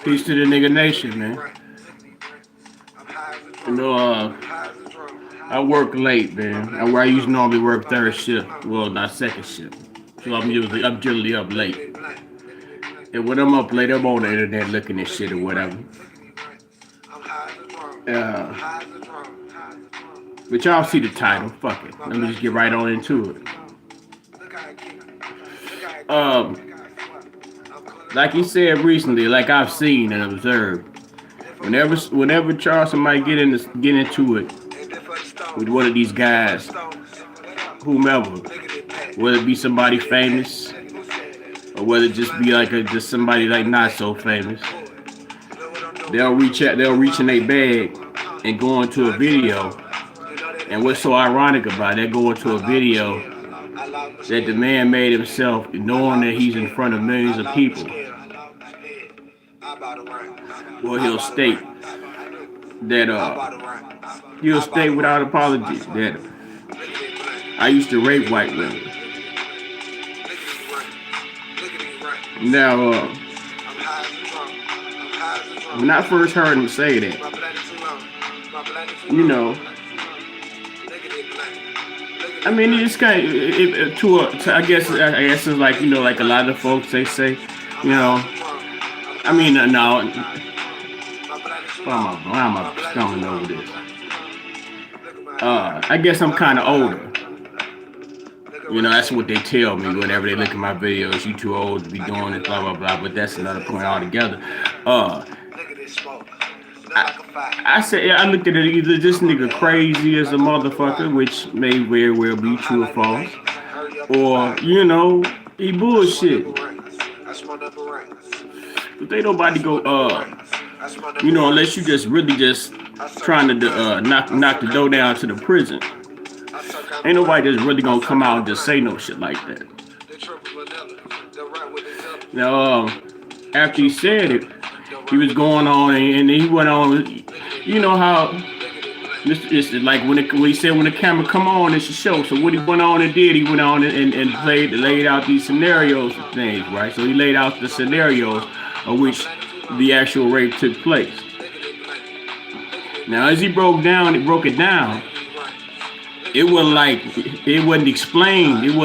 Peace to the nigga nation, man. You know, I work late, man. I usually normally work third shift. Well, not second shift. So I'm generally up late. And when I'm up late, I'm on the internet looking at shit or whatever. Uh, but y'all see the title. Fuck it. Let me just get right on into it. Um, like he said recently, like I've seen and observed, whenever Charleston might get into it with one of these guys, whomever, whether it be somebody famous or whether it just be like just somebody like not so famous, they'll reach in their bag and go into a video. And what's so ironic about it, they go into a video that the man made himself, knowing that he's in front of millions of people. Well, he'll state without apology that I used to rape white women. Now, when I first heard him say that, you know, I mean, it's kind of I guess it's like, you know, like a lot of folks they say, you know, I mean, no, why am I stumbling over this? I guess I'm kind of older. You know, that's what they tell me whenever they look at my videos. You too old to be doing it, blah blah blah. But that's another point altogether. I said, I looked at it either this nigga crazy as a motherfucker, which may very well be true or false, or you know, he bullshit. But they nobody go, you know, unless you just really just trying to knock the door down to the prison. Ain't nobody just really gonna come out and just say no shit like that. Now, after he said it, he was going on and he went on. You know how it's like when he said when the camera come on, it's a show. So what he went on and did, he went on and laid out these scenarios and things, right? So he laid out the scenarios of which the actual rape took place. Now, as he broke it down. It wasn't explained. It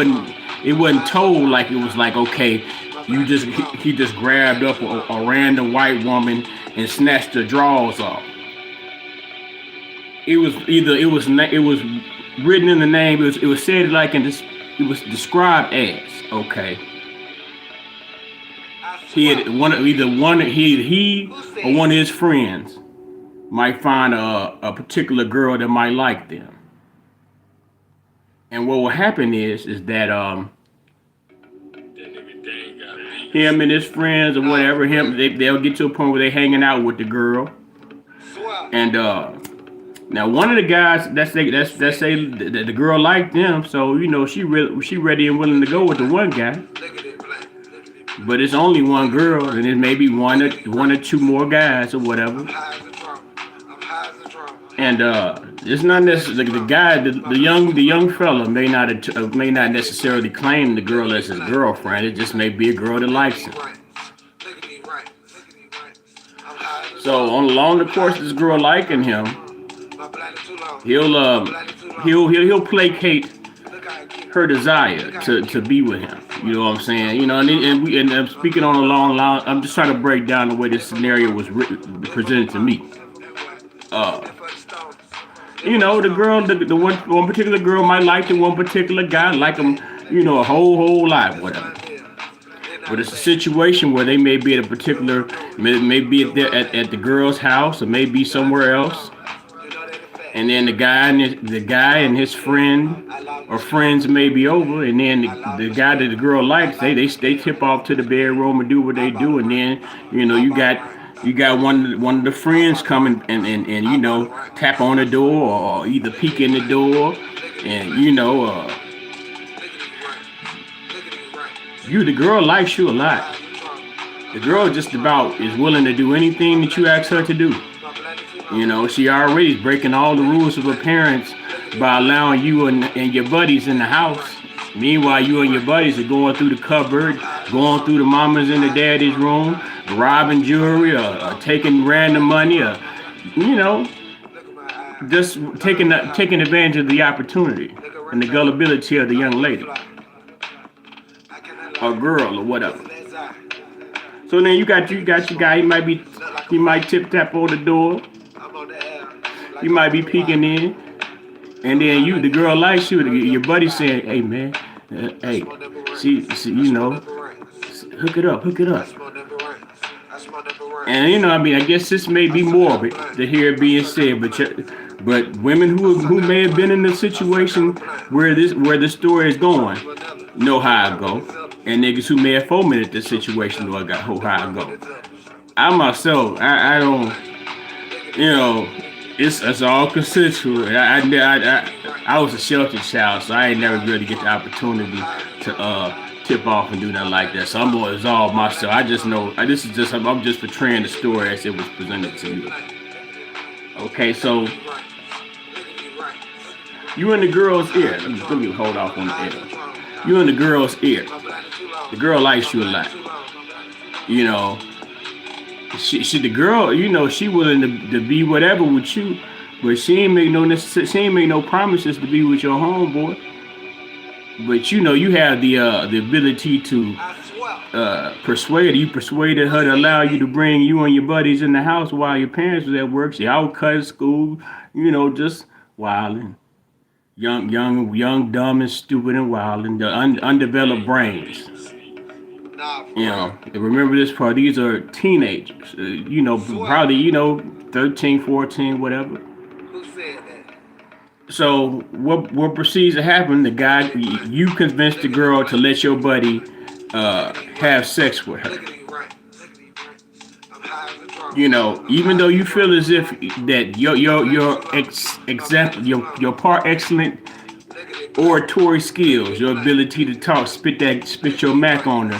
wasn't told like it was like, okay, he just grabbed up a random white woman and snatched her drawers off. It was written in the name. It was said like it was described as, okay. He or one of his friends might find a particular girl that might like them. And what will happen is that him and his friends or whatever, they'll get to a point where they're hanging out with the girl. And now one of the guys that say the girl liked them, so you know she ready and willing to go with the one guy. But it's only one girl, and it may be one or two more guys or whatever. And it's not necessarily the guy, the young fella may not necessarily claim the girl as his girlfriend. It just may be a girl that likes him. So along the course of this girl liking him, he'll placate her desire to be with him. You know what I'm saying? You know, and I'm speaking on a long line. I'm just trying to break down the way this scenario was presented to me. You know, the girl, the one particular girl might like the one particular guy, like him, you know, a whole lot, whatever. But it's a situation where they may be at a particular, may be at the girl's house, or may be somewhere else. And then the guy and his friend or friends may be over, and then the guy that the girl likes, they tip off to the bedroom and do what they do, and then you know you got one of the friends come and you know tap on the door or either peek in the door, and you know the girl likes you a lot. The girl just about is willing to do anything that you ask her to do. You know, she already is breaking all the rules of her parents by allowing you and your buddies in the house. Meanwhile, you and your buddies are going through the cupboard, going through the mama's and the daddy's room, robbing jewelry or taking random money or, you know, just taking advantage of the opportunity and the gullibility of the young lady or girl or whatever. So then you got your guy. He might tip tap on the door. You might be peeking in, and then the girl likes you. Your buddy saying, "Hey man, hey, see, hook it up." And I mean, I guess this may be morbid to hear it being said, but women who may have been in a situation where the story is going know how it go, and niggas who may have fomented the situation know how it go. I myself, I don't, you know, it's all consensual. I was a sheltered child, so I ain't never really get the opportunity to tip off and do nothing like that. So I'm gonna absolve myself. I just know this is just I'm just portraying the story as it was presented to me. Okay, so you in the girl's ear. Let me hold off on the ear. You in the girl's ear. The girl likes you a lot. You know, the girl, she willing to be whatever with you, but she ain't make no promises to be with your homeboy. But you have the ability to persuade her. You persuaded her to allow you to bring you and your buddies in the house while your parents was at work. She out cut school, just wilding. Young, dumb and stupid and wilding. The undeveloped brains. Remember this part. These are teenagers. Probably 13, 14, whatever. Who said that? So what proceeds to happen? The guy, you convinced the girl to let your buddy have sex with her. Even though you feel as if that your par excellent oratory skills, your ability to talk, spit your mac on her,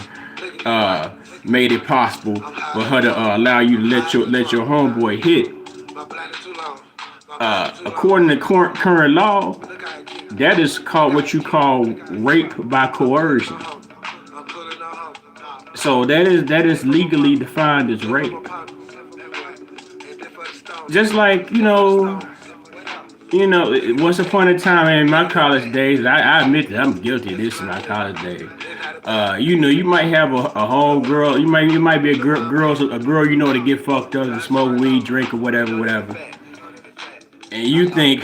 made it possible for her to allow you to let your homeboy hit. According to current law, that is called what you call rape by coercion. So that is legally defined as rape. Just like once upon a time in my college days, I admit that I'm guilty of this in my college days. You might have a home girl. You might be a girl to get fucked up and smoke weed, drink or whatever. And you think,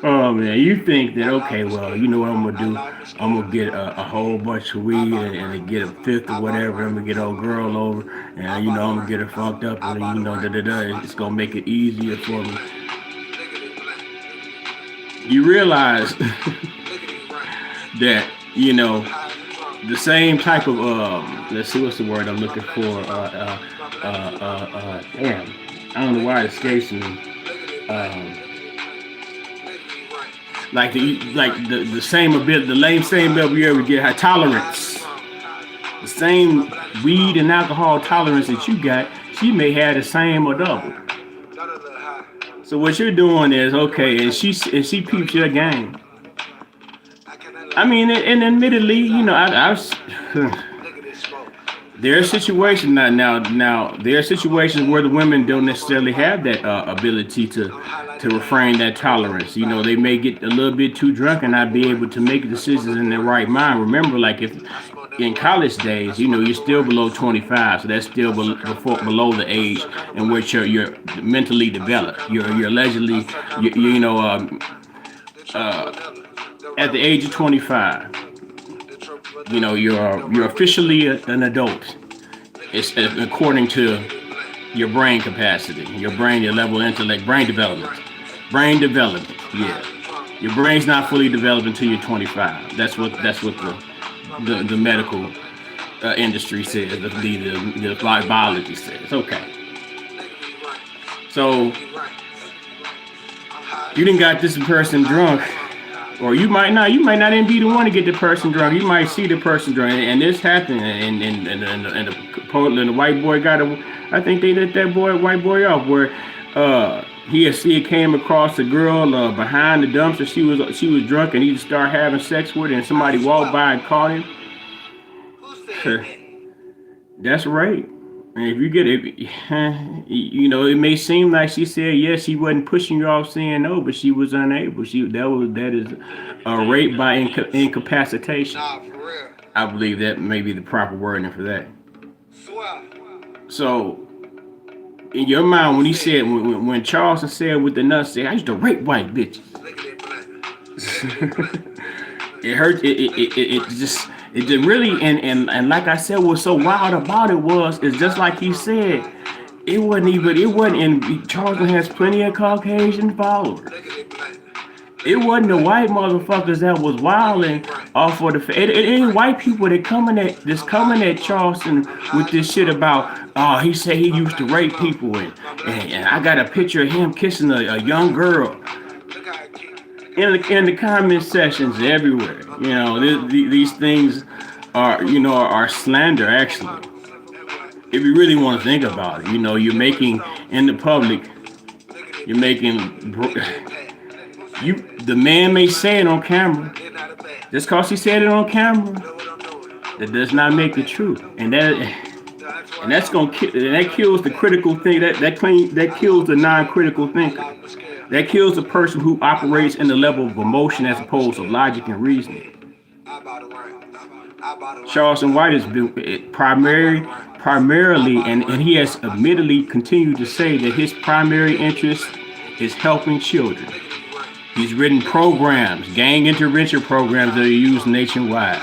oh man, you think that okay, well, you know what I'm gonna do? I'm gonna get a whole bunch of weed and get a fifth or whatever. I'm gonna get old girl over, and I'm gonna get her fucked up, and it's gonna make it easier for me. You realize that the same type of let's see, what's the word I'm looking for? Damn, I don't know why it escapes me. Like the same ability, same ability you ever get, tolerance. The same weed and alcohol tolerance that you got, she may have the same or double. So what you're doing is okay, and she peeps your game. I mean, and admittedly, there are situations now. There are situations where the women don't necessarily have that ability to refrain that tolerance. They may get a little bit too drunk and not be able to make decisions in their right mind. Remember, like if in college days, you're still below 25, so that's still below the age in which you're mentally developed. You're allegedly, at the age of 25. You're officially an adult. It's according to your brain capacity, your level of intellect, brain development. Yeah. Your brain's not fully developed until you're 25. That's what the medical industry says. The biology says. Okay. So you done got this person drunk. Or you might not even be the one to get the person drunk. You might see the person drunk, and this happened, and the white boy I think they let that white boy off, where he came across a girl behind the dumpster. She was drunk, and he just started having sex with her, and somebody walked by and caught him. That's right. And if you get it, it may seem like she said yes, she wasn't pushing you off saying no, but she was unable. That is a rape by incapacitation. Nah, for real. I believe that may be the proper wording for that. Swear. So in your mind, when he said when Charleston said with the nuts, said I used to rape white bitches. Look at that black. Look at that black. It hurt. It just really and like I said, what's so wild about it was it's just like he said. It wasn't in Charleston has plenty of Caucasian followers. Look at that black. It Look at that wasn't the black. white motherfuckers that was Look wilding at that off for the. It ain't white people that coming at Charleston with this shit about. Oh, he said he used to rape people and I got a picture of him kissing a young girl Look how it keep. in the comment sections everywhere. These things are slander actually. If you really want to think about it, you're making in the public, you're making you the man may say it on camera. Just cause he said it on camera, that does not make it true. And that kills the critical thing. That kills the non-critical thinker. That kills the person who operates in the level of emotion as opposed to logic and reasoning. Charleston White has been primarily, and he has admittedly continued to say that his primary interest is helping children. He's written programs, gang intervention programs that are used nationwide.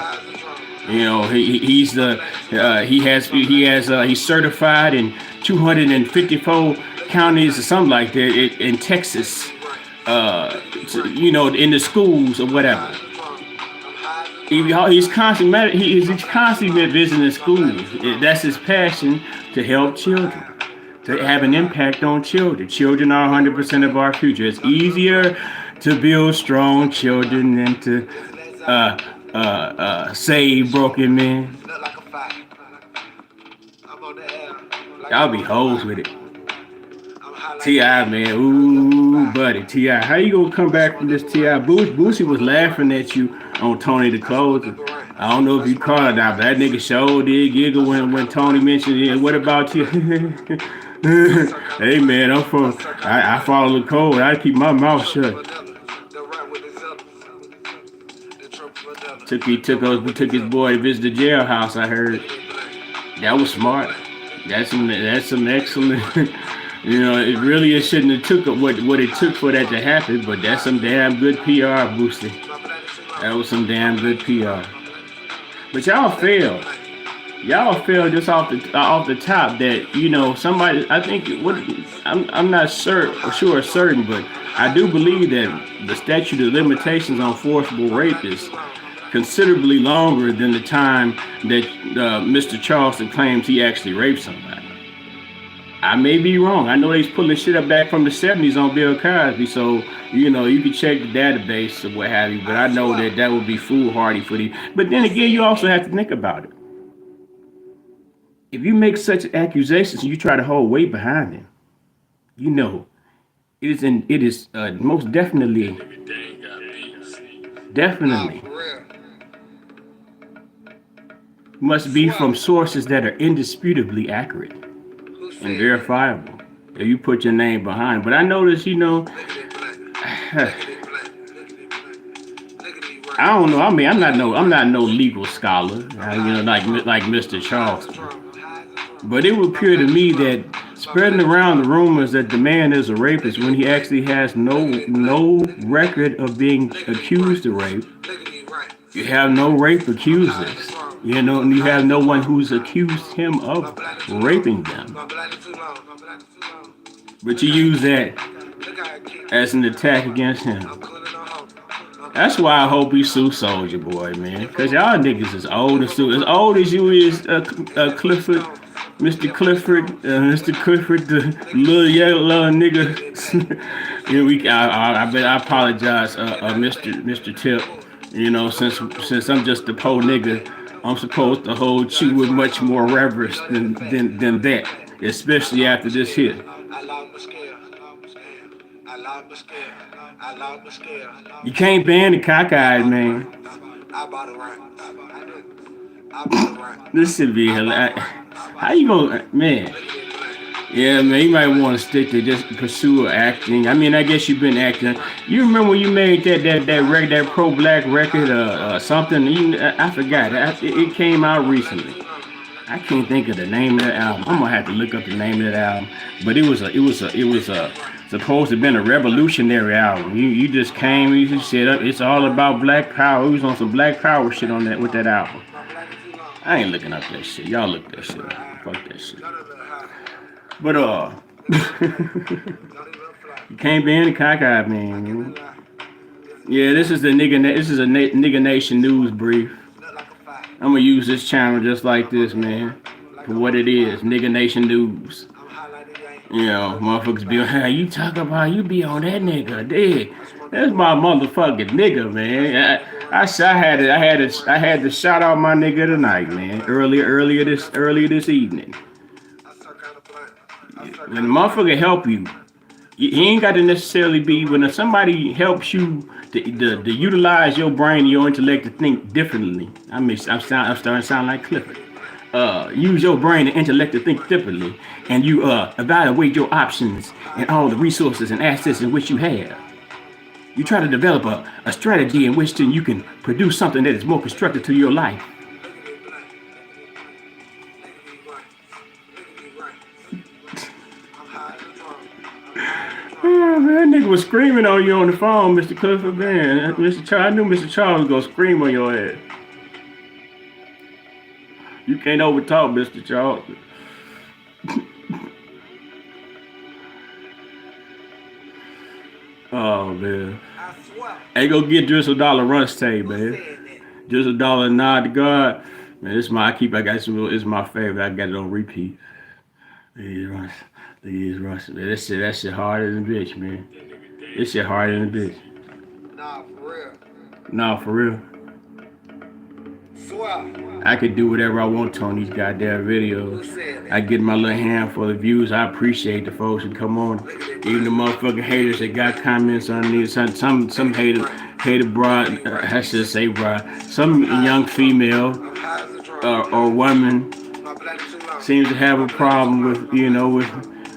He's certified in 254 counties or something like that in Texas. In the schools or whatever. He's constantly visiting schools. That's his passion to help children, to have an impact on children. Children are 100% of our future. It's easier to build strong children than to save broken men. Look like a fight. I'm on the air. Like Y'all I'm be on the hoes fight. with it. I'm high like Ti that. man, Like I'm ooh fight. buddy, Ti, how you gonna come back from this Ti? Boosie was laughing at you on Tony the That's what Closer. nigga right. I don't know if That's you my caught it right. now, but that nigga sure did giggle when Tony mentioned it. What about you? My circle Hey money. man, My circle I money. follow the code. I keep my mouth Triple shut. vanilla. The rap with the zilla. The triple vanilla. He The took rap with the his zilla. boy to visit the jailhouse. I Look heard at that black. that was Look at that smart. black. That's some excellent. It really it shouldn't have took what it took for that to happen, but that's some damn good PR, Boosie. My blood is too That long. was some My damn blood good is too PR. long. But y'all Look at failed. that black. Y'all failed just off the top that somebody. I think what I'm not sure or certain, but I do believe that the statute of limitations on forcible My rape blood is is too long. considerably longer than the time that Mr. Charleston claims he actually raped somebody. I may be wrong. I know he's pulling shit up back from the '70s on Bill Cosby, so you can check the database or what have you. But I I know swear. that would be foolhardy for the. But then You again, see you it, also have King. to think about it. If you make such accusations and you try to hold weight behind them, you know it is most Nah, definitely for real. must be Swear. from sources that are indisputably accurate Who and said that? verifiable. If you put your name behind. But I notice, Look at that black. Look at I that black. Look at that black. Look at these don't know. rats. I mean, Look at these I'm not no rats. legal scholar, I'm high as a drum. like Mr. I'm high as a Charleston. drum. I'm high as a drum. But it would My appear to blood is too me long. that My blood spreading is too around the long. rumors that the man is a Look rapist at when that he black. actually has Look at that black. no Look at that black. record of being Look at these accused of rats. rape. Look at these You rats. have no rape I'm high as a accusers. drum. And I'm you high have as a no one drum. who's accused him My of blood is too long. raping them. My blood is too long. My blood is too long. But Look you how it use keep. that Look how it keep. as an I attack swear. against him. I'm cooling on hope. I'm That's cooling on why I hope. hope he sue Soldier Boy, man. If I'm Cause a y'all bum, niggas is old if as I'm a as bum, old as you is, if that money Clifford, strong, Mr. that money Clifford, strong. Mr. Clifford, the Look at little that. yellow Look at that black. nigga. Look at that black. I bet I apologize, Look at that black. Mr. Tip. Boom. Since Boom. Boom. I'm just a I'm po high nigga, black. I'm supposed to hold you That's with right. much more reverence Blood in the back. than Blood in that, the back. I especially love after my this scale. here. I love my scale. I love my scale. I love my scale. You can't ban the I cockeyed, bought a man. rank. I bought a rank. I did. I bought a rank. This should be I bought a hilarious. rank. How you gonna, man? Yeah, man, you might want to stick to just pursue acting. I mean, I guess you've been acting. You remember when you made that pro black record, something? I forgot. It came out recently. I can't think of the name of the album. I'm gonna have to look up the name of that album. But it was supposed to have been a revolutionary album. You just came, you just said it's all about black power. It was on some black power shit on that with that album. I ain't looking up that shit. Y'all look that shit up. Fuck that shit. But you can't be any cockeyed, man. Yeah, this is a nigga nation news brief. I'm gonna use this channel just like this, man, for what it is, nigga nation news. You know, motherfuckers be hey, you talk about you be on that nigga, dig? That's my motherfucking nigga, man. I had to shout out my nigga tonight, man. Earlier this evening. When the motherfucker help you, he ain't got to necessarily be when somebody helps you to utilize your brain and your intellect to think differently. I'm starting to sound like Clifford. Use your brain and intellect to think differently, and you evaluate your options and all the resources and assets in which you have. You try to develop a strategy in which then you can produce something that is more constructive to your life. Oh, man, that nigga was screaming on you on the phone, Mr. Clifford, man. Mr. Charles, I knew Mr. Charles was gonna scream on your ass. You can't overtalk Mr. Charles. Oh, man. Hey, go get Drizzle Dollar Runtz Tape, man. Drizzle Dollar Nod to God. Man, it's my favorite. I got it on repeat. These Runtz. Man, that shit harder than a bitch, man. This shit harder than a bitch. Nah, for real. I could do whatever I want to on these goddamn videos. I get my little handful of views. I appreciate the folks who come on. Even the motherfucking haters that got comments on these. Some hater broad, I should say broad. Some young female or woman seems to have a problem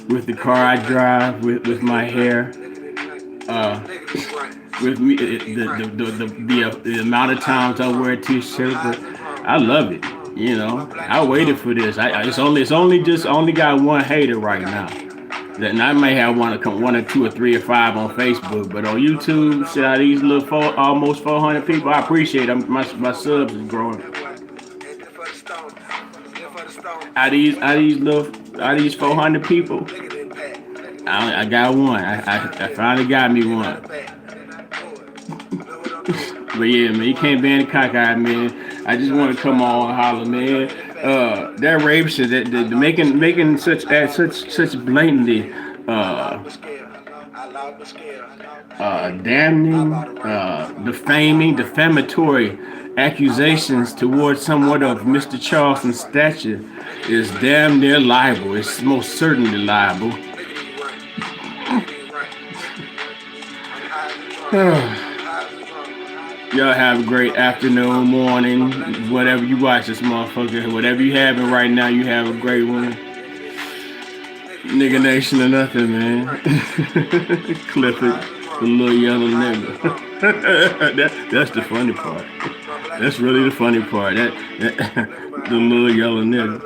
with the car I drive, with my hair, with me, the amount of times I wear a t-shirt. But I love it. You know, I waited for this. It's only got one hater right now. And I may have one or two or three or five on Facebook, but on YouTube, shit, out of these almost 400 people, I appreciate them. My subs is growing. Out of these 400 people, I got one. I finally got me one. But yeah, man, you can't ban the cockeyed, man. I just want to come on and holler, man. That rape shit, that making such blatantly damning, defaming, defamatory accusations towards somewhat of Mr. Charleston's stature is damn near libel. It's most certainly libel. Y'all have a great afternoon, morning, whatever you watch this motherfucker. Whatever you having right now, you have a great one. Nigga nation or nothing, man. Clifford, the little yellow nigga. That's the funny part. That's really the funny part. The little yellow nigga.